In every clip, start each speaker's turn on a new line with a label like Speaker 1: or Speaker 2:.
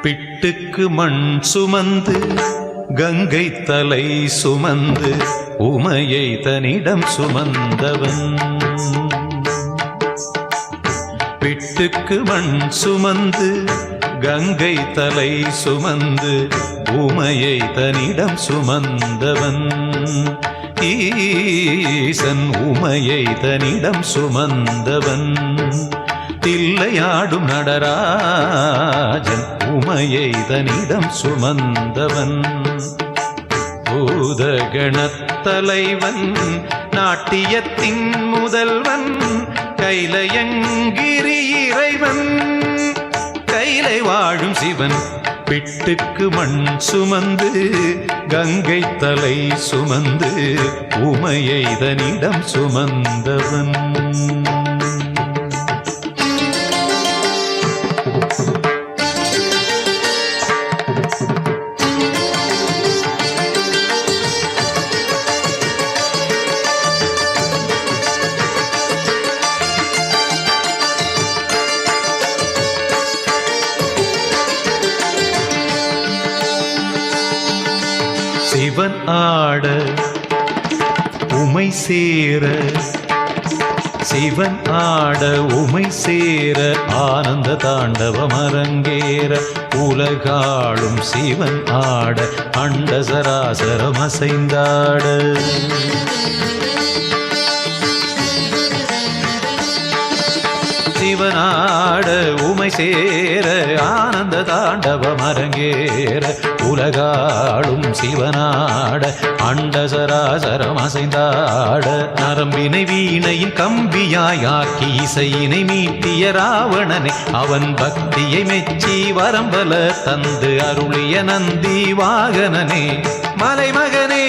Speaker 1: பிட்டுக்கு மண் சுமந்து கங்கை தலை சுமந்து உமையை தன்னிடம் சுமந்தவன். பிட்டுக்கு மண் சுமந்து கங்கை தலை சுமந்து உமையை தன்னிடம் சுமந்தவன். ஈசன் உமையை தன்னிடம் சுமந்தவன். தில்லையாடும் நடராஜன் உமையை தன்னிடம் சுமந்தவன். பூதகணத்தலைவன் நாட்டியத்தின் முதல்வன் கைலயங்கிரி இறைவன் கைலை வாழும் சிவன். பிட்டுக்கு மண் சுமந்து கங்கை தலை சுமந்து உமையை தன்னிடம் சுமந்தவன். சிவன் ஆட உமை சேர சிவன் ஆட உமை சேர ஆனந்த தாண்டவம் அரங்கேற உலகாளும் சிவன் ஆட அண்ட சராசரம் அசைந்தாட. சிவனாட உமை சேர ஆனந்த தாண்டவம் அரங்கேற உலகாளும் சிவனாட அண்ட சராசரம் அசைந்தாட. நரம்பினை வீணையின் கம்பியாயாக்கி இசையினை மீட்டிய ராவணனை அவன் பக்தியை மெச்சி வரம்பல தந்து அருளிய நந்தி வாகனனே. மலைமகனே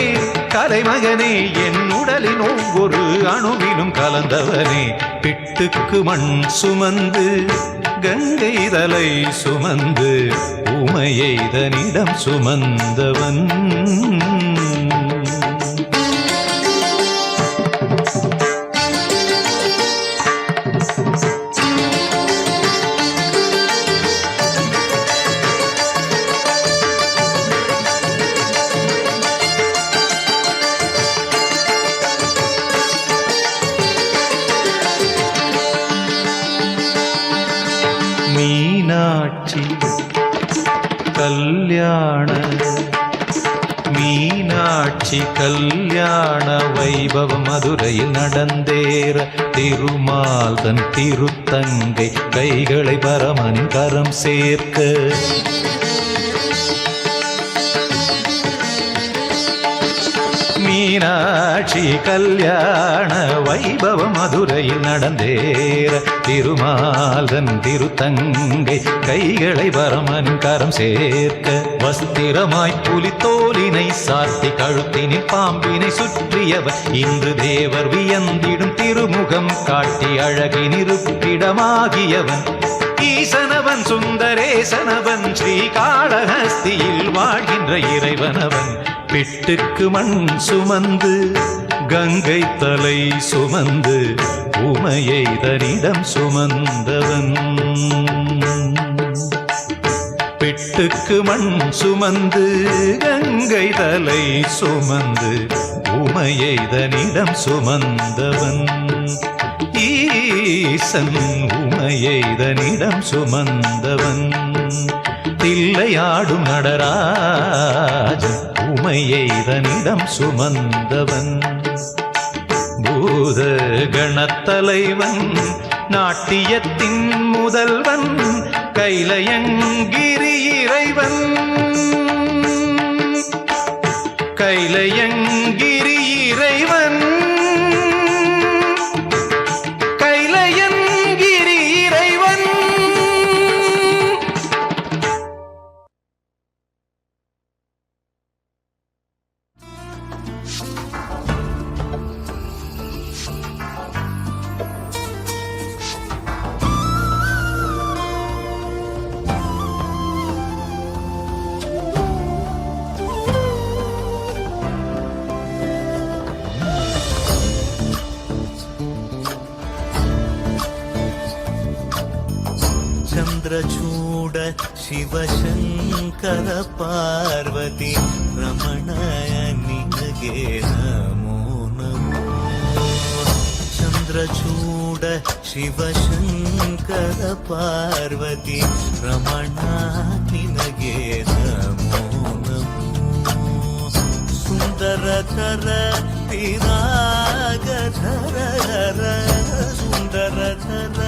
Speaker 1: கலைமகனே என் உடலின் ஒவ்வொரு அணுவிலும் கலந்தவனே. பிட்டுக்கு மண் சுமந்து கங்கை தலை சுமந்து உமையை தன்னிடம் சுமந்தவன். மீனாட்சி கல்யாண மீனாட்சி கல்யாண வைபவம் மதுரையில் நடந்தேற திருமால் தன் திருத்தங்கை கைகளை பரமனின் கரம் சேர்க்க. மீனாட்சி கல்யாண வைபவம் மதுரையில் நடந்தேற திருமாலன் திருத்தங்கை கைகளை பரமன் கரம் சேர்க்க. வஸ்திரமாய் புலித்தோலினை சாத்தி கழுத்தினில் பாம்பினை சுற்றியவர் இன்று தேவர் வியந்திடும் திருமுகம் காட்டி அழகின் இருப்பிடமாகியவன். ஈசனவன் சுந்தரேசனவன் ஸ்ரீகாளஹஸ்தியில் வாழ்கின்ற இறைவனவன். பிட்டுக்கு மண் சுமந்து கங்கை தலை சுமந்து உமையை தன்னிடம் சுமந்தவன். பிட்டுக்கு மண் சுமந்து கங்கை தலை சுமந்து உமையை தன்னிடம் சுமந்தவன். ஈசன் உமையை தன்னிடம் சுமந்தவன். தில்லையாடும் நடராஜன் உமையை தன்னிடம் சுமந்தவன். பூத கணத்தலைவன் நாட்டியத்தின் முதல்வன் கைலயங்கிரி இறைவன் கைலயங்கிரி இறைவன் கைலயங்கிரி இறைவன்.
Speaker 2: ಚಂದ್ರಚೂಡ ಶಿವಶಂಕರ ಪಾರ್ವತಿ ರಮಣಯ ನಿನಗೆ ನಮೋ ನಮೋ. ಚಂದ್ರಚೂಡ ಶಿವಶಂಕರ ಪಾರ್ವತಿ ರಮಣ ನಿನಗೆ ನಮೋ ನಮೋ. ಸುಂದರಧರ ವಿರಾಗಧರ ಸುಂದರಧರ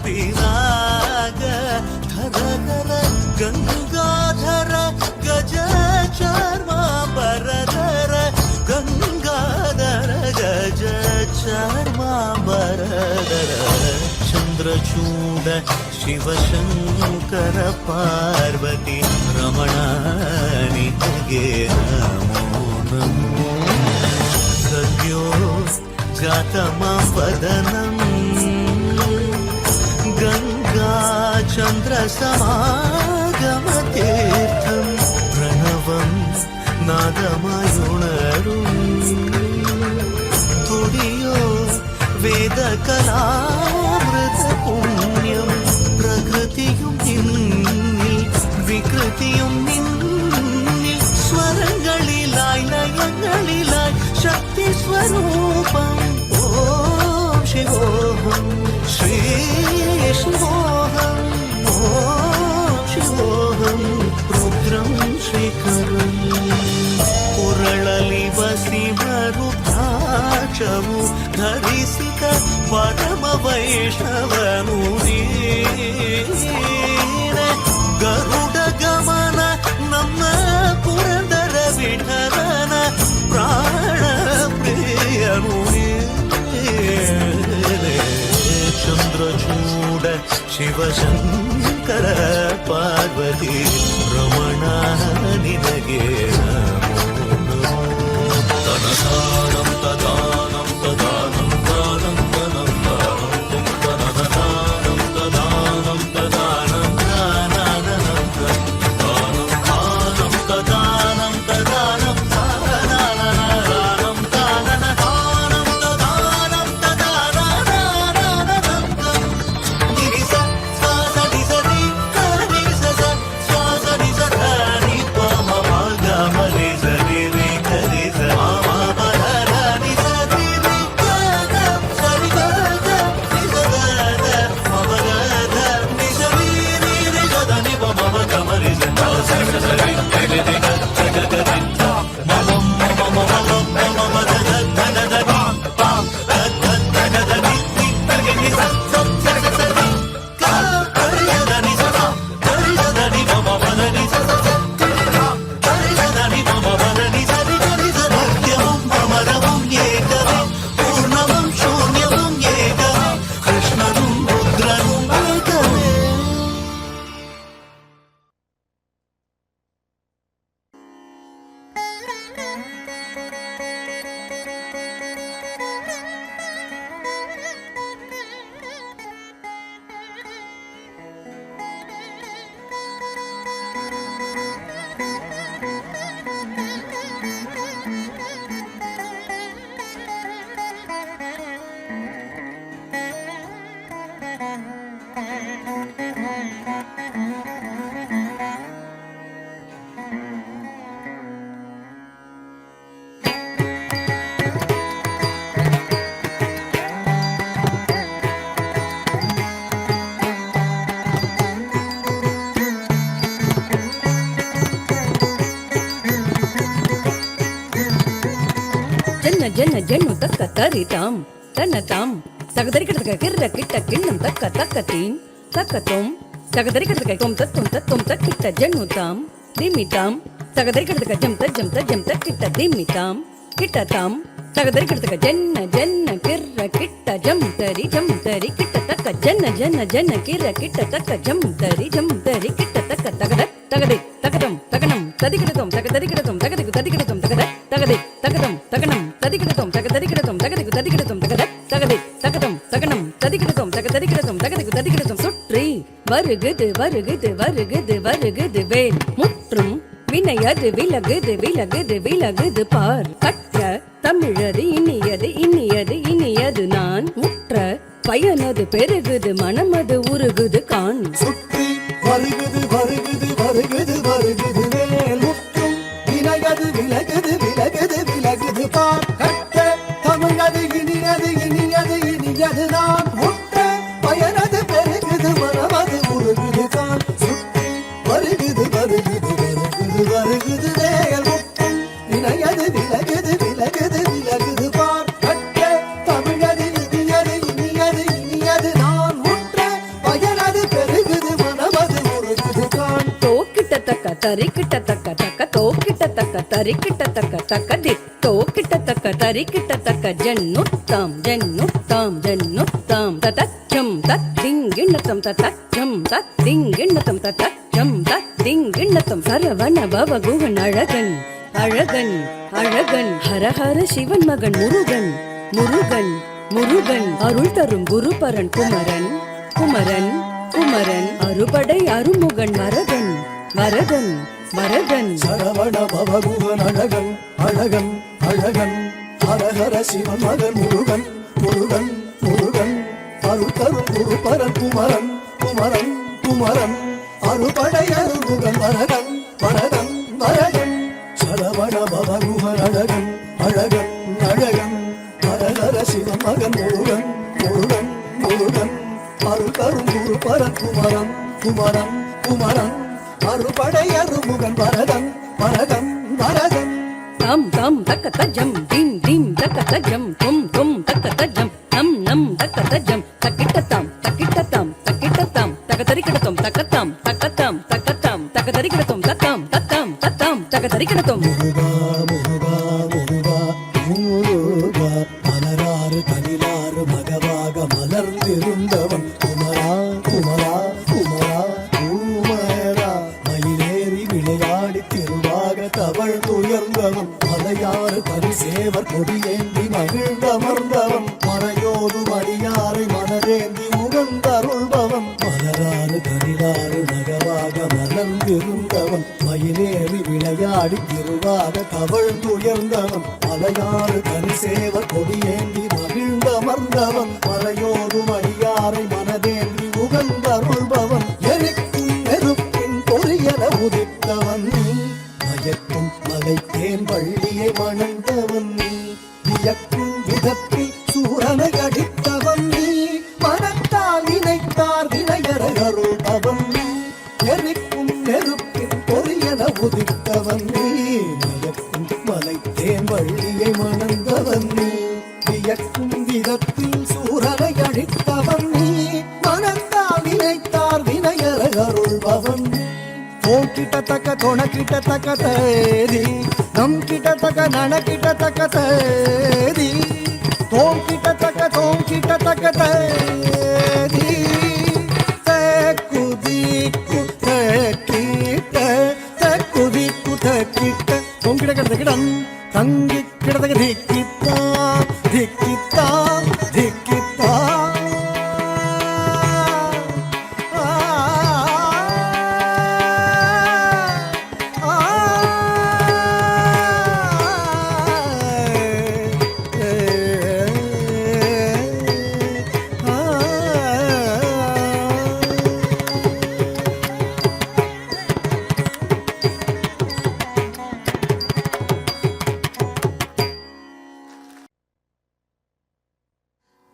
Speaker 2: ವಿರಾಗಧರ ಗಂಗಾಧರ ಗಜ ಚರ್ಮಾಂಬರಧರ ಗಂಗಾಧರ ಗಜ ಚರ್ಮಾಂಬರಧರ. ಚಂದ್ರಚೂಡ ಶಿವಶಂಕರ ಪಾರ್ವತಿ ರಮಣ ನಿನಗೆ ನಮೋ ನಮೋ. ಸದ್ಯೋ ಜಾತಮಾವದನಂ ಗಂಗಾ ಚಂದ್ರ ಸಮಾಗಮತೀರ್ಥಂ ಪ್ರಣವಂ നാദമായുണരും തുടിയോ വേദകലാമൃത പുണ്യം. പ്രകൃതിയും നിന്നിൽ വികൃതിയും നിന്നിൽ സ്വരങ്ങളിലായി ലയങ്ങളിലായി ശക്തി സ്വരൂപം. ഓം ശിവോഹം ശ്രീ ശിവോഹം ഓം ശിവോഹം രുദ്രം ಶ್ರೀಕರಂ. ಕೊರಳಲಿ ವಸಿಮರು ದ್ರಾಕ್ಷವು ಧರಿಸಿದ ಪರಮ ವೈಷ್ಣವನು ನೀನೆ. ಗರುಡ ಗಮನ ನಮ್ಮ ಪುರಂದರ ವಿಠಲನ ಪ್ರಾಣ ಪ್ರಿಯನು ನೀನೆ. ಚಂದ್ರಚೂಡ ಶಿವಶಂಕರ ಪಾರ್ವತಿ ರಮಣ ನಿನಗೆ ನಮೋ ನಮೋ. ತನದಾನಂ ತದಾನಂ ತದಾನಂ ದಾನಂ ತನಂ ದಾನಂ ತನದಾನಂ ತದಾನಂ ತದಾನಂ ದಾನಂ ದಾನಂ ದಾನಂ ತದಾನಂ ತದಾನಂ ದಾನಂ ದಾನಂ ತದಾನಂ ತದಾನಂ ನಿರಿಸ ಸ್ವಾಸ ನಿಸರಿ ಕರಿಸ ಸ್ವಾಸ ನಿಸರ ನಿಪ ಮಮ ಗಮರಿ ಸರಿ ರಿ ಕರಿಸ ಮಮ ಪರರ ನಿಸರಿ ರಿ ಗಗ ಸರಿ ಗಗ ನಿಸದ ಮಮ ಗದ ನಿಸರಿ ರಿ ರಿ ಗದ ನಿಪ ಮಮ ಗಮರಿ ಸರಿ ಸರಿ ಗಗ ಗಗ ಗಗ ಮಮ ಮಮ ಮಮ ಮಮ ಮಮ ಗದ ಗದ ಗದ ಪಾಂ ಗದ ಗದ ಗದ ನಿ ನಿ ಗಗ ನಿ ಸ ಸರಿ ಸರಿ ಕರಿಯದ ನಿ ಸ ಕರಿಯದ ನಿ ಮಮ ಮದ ನಿ ಸ ಕರಿಯದ ನಿ ಮಮ ಮದ ನಿ ಸರಿ ಗರಿ ಸ. ನಿತ್ಯವಂ ಅಮರವಂ ಏಕವೇ ಪೂರ್ಣವಂ ಶೂನ್ಯವಂ ಏಕವೇ ಕೃಷ್ಣನು ರುದ್ರನು ಏಕವೇ.
Speaker 3: ಜನ್ನ ಜನ್ನ ಜನ್ನು ತಕ್ಕ ತರಿತಾಂ ತನ್ನತಾಂ ತಗದರಿ ಕಡಕ ಕಿರ್ರ ಕಿಟ್ಟ ಕಿಣ್ಣಂ ತಕ್ಕ ತಕ್ಕತೀಂ ತಕ್ಕತೊಂ ತಗದರಿ ಕಡಕ ತೊಂ ತತ್ತೊಂ ತತ್ತೊಂ ತಕ್ಕಿಟ್ಟ ಜನ್ನುತಾಂ ದಿಮಿತಾಂ ತಗದರಿ ಕಡಕ ಜಂ ತಜ್ಜಂ ತಜ್ಜಂ ತಕ್ಕಿಟ್ಟ ದಿಮಿತಾಂ ಕಿಟ್ಟತಾಂ ತಗದರಿ ಕಡಕ ಜನ್ನ ಜನ್ನ ಕಿರ್ರ ಕಿಟ್ಟ ಜಂ ತರಿ ಕಿಟ್ಟ ತಕ್ಕ ಜನ್ನ ಜನ್ನ ಜನ್ನ ಕಿರ್ರ ಕಿಟ್ಟ ತಕ್ಕ ಜಂ ತರಿ ಕಿಟ್ಟ ತಕ್ಕ ತಗದ ತಗದೆ ತಗದಂ ತಗಣಂ ತದಿಗಿಡತೊಂ ತಗದರಿಗಿಡತೊಂ ತಗದಿಗು ತದಿಗಿಡತೊಂ ತಗದ ತಗದೆ ತಗದಂ ತಗಣಂ ತದಿಗಿಡತೊಂ ತಗದರಿಗಿಡತೊಂ ತಗದಿಗು ತದಿಗಿಡತೊಂ ತಗದ ತಗದೆ ತಗದಂ ತಗಣಂ ತದಿಗಿಡತೊಂ ತಗದರಿಗಿಡತೊಂ தகதுக்கு ததிகிடத்தும் சுற்றி வருகுது வருகுது வருகுது வருகுது வேல் முற்றும் வினையது விலகுது விலகுது விலகுது பார் கற்ற தமிழது இனியது இனியது இனியது நான் முற்ற பயனது பெருகுது மனமது உருகுது கான்
Speaker 2: சுற்றி வருகுது வருகுது வருகுது வருகுது வேல் முற்றும் விலகது விலகுது விலகுது விலகுது பார் கட்ட தமிழது இனியது இனியது இனியது நான் முட்ட பயனது பெருகுது மனமது உருகுது கான் சுற்றி வருகுது வருகுது வருகுது வருகுது வேல் முற்றும் விலகது விலகுது விலகுது விலகுது பார் கட்ட தமிழது இனியது இனியது இனியது நான் முட்ட பயனது பெருகுது மனமது உருகுது கான்
Speaker 3: தோக்கிட்ட தக்க தரிக்கிட்ட தக்க தக்க தோக்கிட்ட தக்க தரிக்கிட்ட தக்க தக்க திக் தோக்கிட்ட தக்க தரிக்கிட்ட தக்க ஜன்னுத்தாம் ஜன்னுத்தாம் ஜன்னுத்தாம் ததச்சம் தத்திங்கிண்ணத்தம் ததச்சம் தத்திங்கிண்ணத்தம் ததச்சம் தத்திங்கிண்ணத்தம் சரவண பவ குகன் அழகன் அழகன் அழகன் ஹரஹர சிவன் மகன் முருகன் முருகன் முருகன் அருள் தரும் குருபரன் குமரன் குமரன் குமரன் அறுபடை அருமுகன் வரதன் வரதன் வரதன்
Speaker 2: சரவண பவகுகன் அழகன் அழகன் அழகன் ஹரஹர சிவன் மகன் முருகன் முருகன் முருகன் அருள் தரும் குருபரன் குமரன் குமரன் குமரன் அறுபடை அருமுகன் வரதன் வரதன் வரதன் சரவண பவகுகன் அழகன் அழகன் அழகன் ஹரஹர சிவன் மகன் முருகன் முருகன் முருகன் அருள் தரும் குருபரன் குமரன் குமரன் குமரன் அறுபடை அருமுகன் வரதன் வரதன் வரதன்
Speaker 3: தம் தம் தக்க தஜம் தீம் தீம் தக்க தஜம் தும் தும் தக்க தஜம் நம் நம் தக்க தஜம் தக்கிட்டத்தாம் தக்கிட்டத்தாம் தக்கிட்டத்தாம் தகதரிக்கிடத்தம் தக்கத்தாம் தக்கத்தாம் தக்கத்தாம் தகதரிக்கிடத்தம் தத்தாம் தத்தாம் தத்தாம் தகதரிக்கிடத்தம்
Speaker 2: முருகா முருகா முருகா முருகா மலராறு கனிலாறு மகவாக மலர்ந்திருந்தவன் குமரா குமரா குமரா குமரா மயிலேறி விளையாடி திருவாக தவழ் துயர்ந்தவன் மலையாறு பரிசேவர் கொடியேந்தி மகிழ்ந்தமர்ந்தவன் மறையோடு மடியாரை மனதேந்தி உகந்தருள்பவன் மலராறு கனிலாறு மகவாக மலர்ந்திருந்தவன் மயிலேறி விளையாடி திருவாக தவழ் துயர்ந்தவன் மலையாறு கரிசேவர் கொடியேந்தி மகிழ்ந்தமர்ந்தவன் மறையோடு மடியாரை மனதேந்தி உகந்தருள்பவன் எரிக்கும் நெருப்பின் பொறியல உதித்தவன் நீ மயக்கும் மலைத்தேன் வள்ளியை மணந்தவன் நீ வியக்கும் விதத்தில் சூரனை அடித்தவன் நீ மனத்தால் நினைத்தார் வினையற அருள்பவன் நீ எரிக்கும் நெருப்பின் பொறியல உதித்தவன் நீ மயக்கும் மலைத்தேன் வள்ளியை மணந்தவன் நீ வியக்கும் விதத்தில் சூரனை அழித்தவன் நீ மனத்தால் நினைத்தார் வினையற அருள்பவன் ஓம் கிட்ட தக்க தொண கிட்ட தக்க தேதி நம் கிட்ட தக்க நன கிட்ட தக்க தேதி தோம் கிட்ட தக்க தேதி குதி குதிக்கிட்ட குதி குதிக்கிட்ட தோம் கிட்ட கிடக்கிடம் தங்கி கிடத்தக்க திக்கித்தா திக்கித்தா திக்கித்தா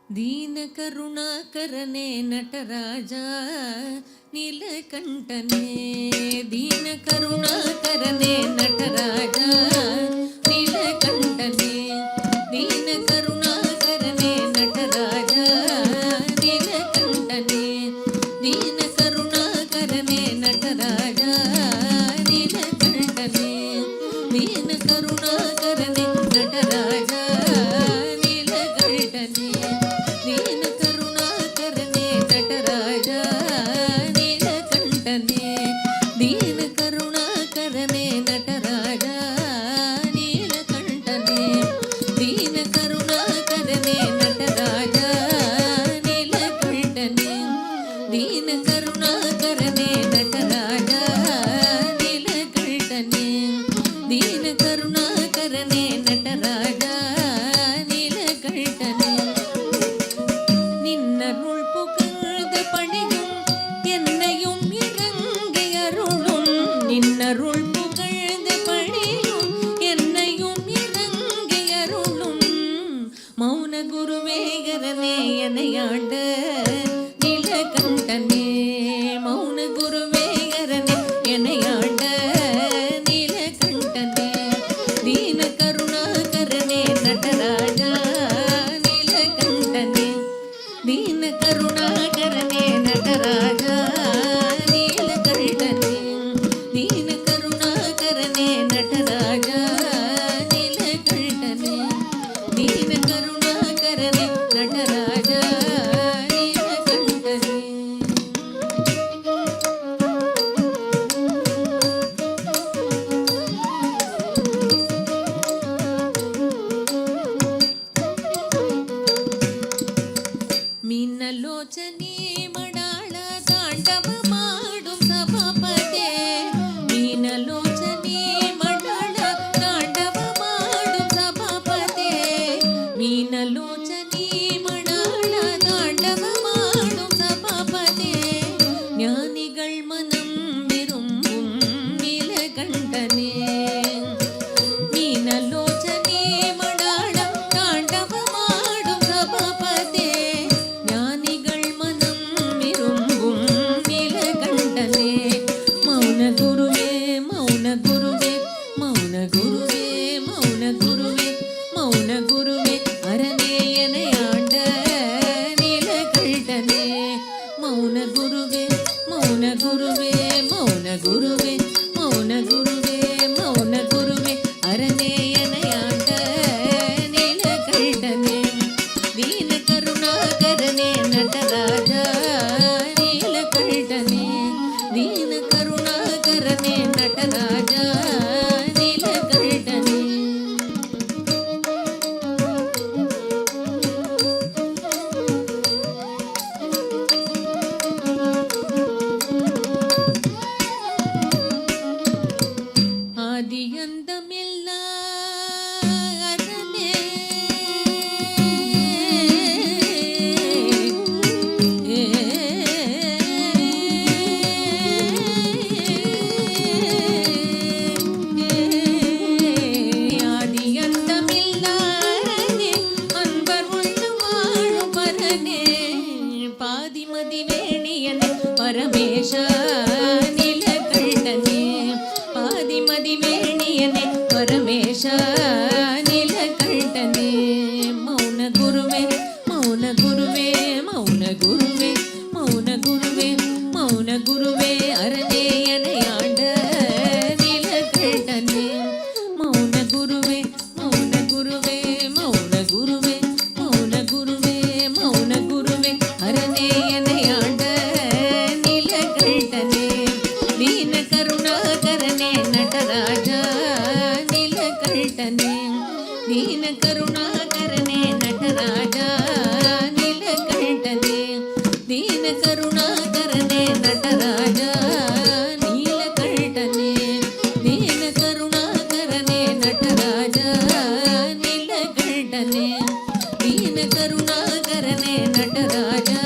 Speaker 4: ದೀನ ಕರುಣಾಕರನೇ ನಟರಾಜ ನೀಲಕಂಠನೇ ದೀನ ಕರುಣಾಕರನೇ ನಟರಾಜ ನೀಲಕಂಠನೇ ದೀನ ಕರುಣಾಕರನೇ ನಟರಾಜ ನೀಲಕಂಠನೇ ದೀನ ಕರುಣಾಕರನೇ ನಟರಾಜ ನೀಲಕಂಠನೇ ದೀನ ಕರುಣಾಕರನೇ ನಟರಾಜ ನೀಲಕಂಠನೇ ದೀನ ಕರುಣಾಕರನೇ ನಟರಾಜ ನೀಲಕಂಠನೇ ದೀನ ಕರುಣಾಕರನೇ ನಟರಾಜ குருவே மௌன குருவே மௌன குருவே மௌன குருவே அரணே எனையாண்ட நீலகண்டனே தீன கருணாகரனே நடராஜா நீலகண்டனே தீன கருணாகரனே நடராஜா நீலகண்டனே ஆதியந்தமில்லா அரணே ஆதியந்தமில்லா அரணே அன்பர் உண்டு வாழும் பரனே பாதிமதி வேணியனே பரமேஷா நீலகண்டனே பாதிமதி வேணியனே பரமேஷா நீலகண்டனே மௌன குருவே மௌன குருவே மௌன குருவே மௌன குருவே மௌன குருவே அரணே எனையாண்ட நீலகண்டனே மௌன குருவே மௌன குருவே மௌன குருவே மௌன குருவே மௌன குருவே அரணே எனையாண்ட நீலகண்டனே தீன கருணாகரனே நடராஜா நீலகண்டனே தீன கருணாகரனே நடராஜா நீலகண்டனே தீன கருணாகரனே நடராஜா நீலகண்டனே தீன கருணாகரனே நடராஜா நீலகண்டனே தீன கருணாகரனே நடராஜா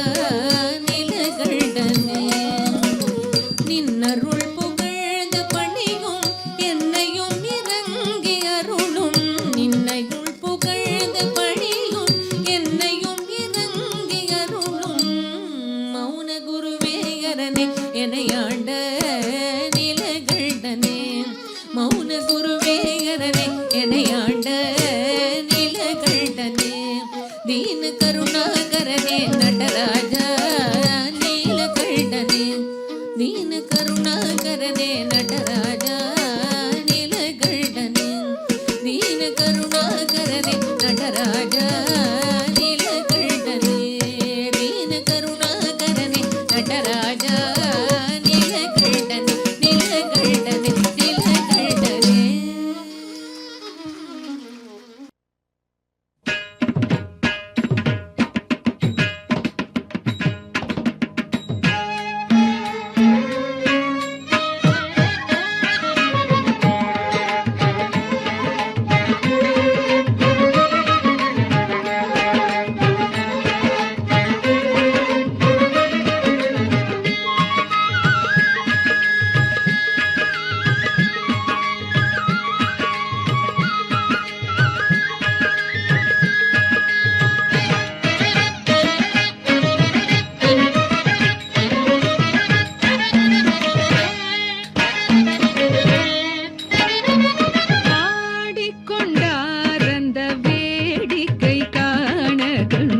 Speaker 4: நீலகண்டனே நின்னருள் புகழ்ந்த பணியும் என்னையும் இறங்கி அருளும் நின்னையுள் புகழ்ந்த பணியும் என்னையும் இறங்கி அருளும் மௌன குருவே அரனே எனையாண்ட நீலகண்டனே மௌன குருவே அரனே எனையாண்ட நீலகண்டனே தீன கருணாகரனே நடராஜா நீலகண்டனே தீன கருணாகரனே நடராஜா நீலகண்டனே தீன கருணாகரனே நடராஜா நீலகண்டனே தீன கருணாகரனே நடராஜா நீலகண்டனே நீலகண்டனே நீலகண்டனே
Speaker 5: ஆடிக்கொண்டார் அந்த வேடிக்கை காண கண்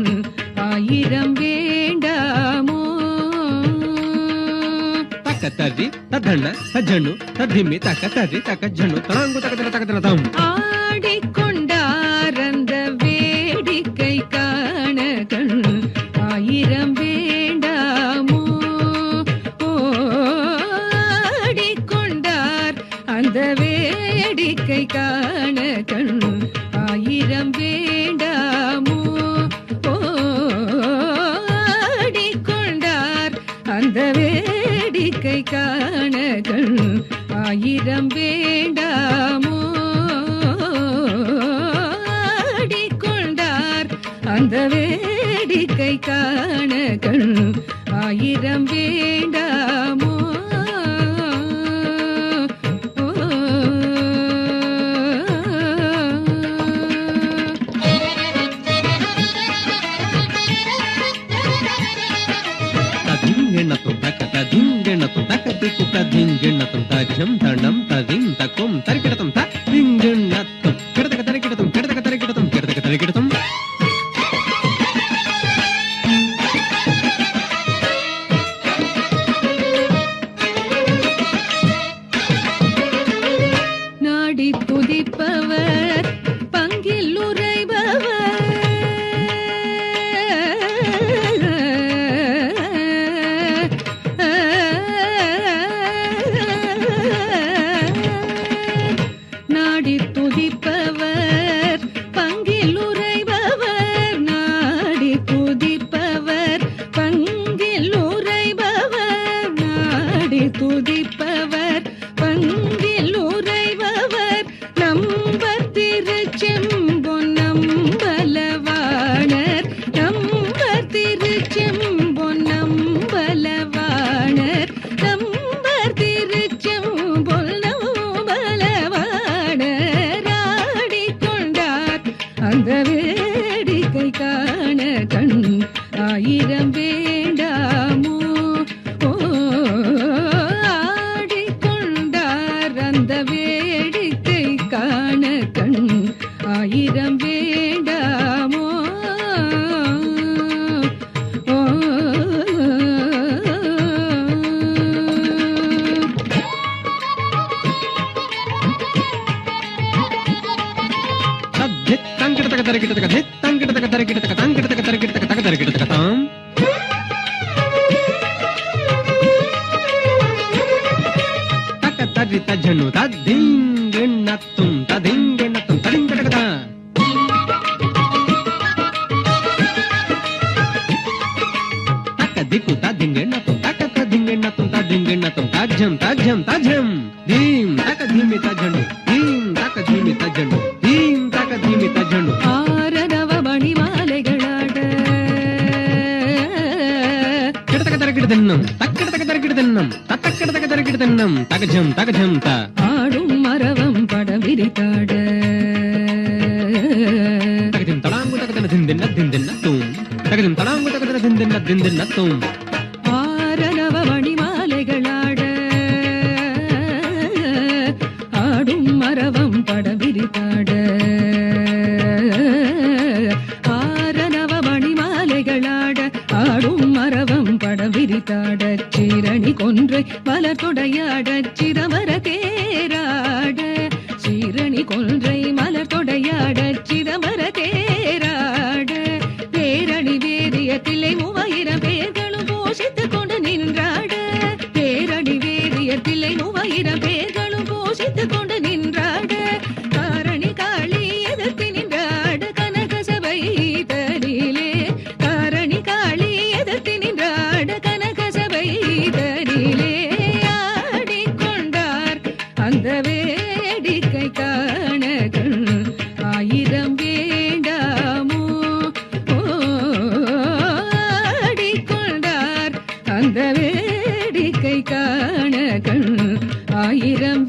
Speaker 5: ஆயிரம் வேண்டாமோ
Speaker 6: ತಕ್ಕ ತರ್ರಿ ತದ್ದಣ್ಣ ತಜ್ಜಣ್ಣು ತದ್ದಿಮ್ಮಿ ತಕ್ಕ ತರ್ರಿ ತಕ್ಕ ಜಣ್ಣು ತರಂಗು ತಕ್ಕ ತಕ್ಕ ತಂ
Speaker 5: ஆடிக்கொண்டார் அந்த வேடிக்கை காண கண் ஆயிரம் வேண்டாமோ ஆடிக்கொண்டார் அந்த வேடிக்கை காண கண் ஆயிரம் வேண்டாமோ ஆடிக்கொண்டார் அந்த வேடிக்கை காண கண் ஆயிரம் வேண்டாமோ ஆடிக்கொண்டார் அந்த வேடிக்கை காண கண் ஆயிரம் வேண்டாமோ
Speaker 6: ತದಿಂಗೆಣ್ಣತುಂ ತಕ್ಕ ತದಿಂಗೆಣ್ಣತುಂ ತಕ್ಕ ತಿಕ್ಕು ತದಿಂಗೆಣ್ಣತುಂ ತಜಂ ತಣಂ ತದಿಂ ತಕೊಂ ತರಿಕಿಡತುಂ ತದಿಂಗೆಣ್ಣತುಂ ಕೆಡತಕ ತರಿಕಿಡತುಂ ಕೆಡತಕ ತರಿಕಿಡತುಂ ಕೆಡತಕ ತರಿಕಿಡತುಂ
Speaker 5: உதிப்பவர் பங்கில் உறைபவர் நம்பர் திருச்செம்பொன் நம்பலவாணர் நம்பர் திருச்செம்பொன் நம்பலவாணர் நம்பர் திருச்செம்பொன் நம்பலவாணர் ஆடிக்கொண்டார் அந்த வேடிக்கை காண கண் ஆயிரம் வேண்டாமோ ஆடிக்கொண்டார் அந்த வேடிக்கை காண கண் ஆயிரம் வேண்டாமோ
Speaker 6: జను తదింగెన్నత్తుం తదింగెన్నత్తుం తదింగెడగద తక దిక్కు తదింగెన్నత్తుం తక తదింగెన్నత్తుం తదింగెన్నత్తుం తజ్జం తజ్జం తజ్జం దీం తక ధీమి తజ్జను దీం తక ధీమి తజ్జను దీం తక ధీమి తజ్జను
Speaker 5: ஆரரவ மணிமாலைகளாட
Speaker 6: కిడతక తరకిడ తిన్నం తక్కిడతక తరకిడ తిన్నం తక్కడతక తరకిడ తిన్నం తగజం తగజం త
Speaker 5: ஆடும் மரவம் படம் விரித்தாட
Speaker 6: తగజం తడాంగు తగదన దిందిన్న దిందిన్నత్తుం తగజం తడాంగు తగదన దిందిన్న దిందిన్నత్తుం
Speaker 5: ஆரரவ மணிமாலைகளாட ஆடும் மரவம் படம் விரித்தாட ஆரரவ மணிமாலைகளாட ஆடும் மரவம் படம் விரித்தாட சீரணி கொன்றை மலர் தொடையாட சிதமர தேராட சீரணி கொன்றை மலர் தொடையாட சிதமர தேராட பேரணி வேதிய தில்லை 3000 பேர்களும் போஷித்துக் கொண்டு நின்றாட பேரணி வேதிய தில்லை 3000 பேர்களும் போஷித்துக் கொண்டு நின்றாட காரணி காளி எதிர்த்து நின்றாட கனக சபை தரிலே காரணி காளி எதிர்த்து நின்றாட கனக சபை தரிலே ஆடிக்கொண்டார் அந்த வேடிக்கை காண கண் ஆயிரம் வேண்டாமோ ஆடிக்கொண்டார் அந்த வேடிக்கை காண கண் ஆயிரம்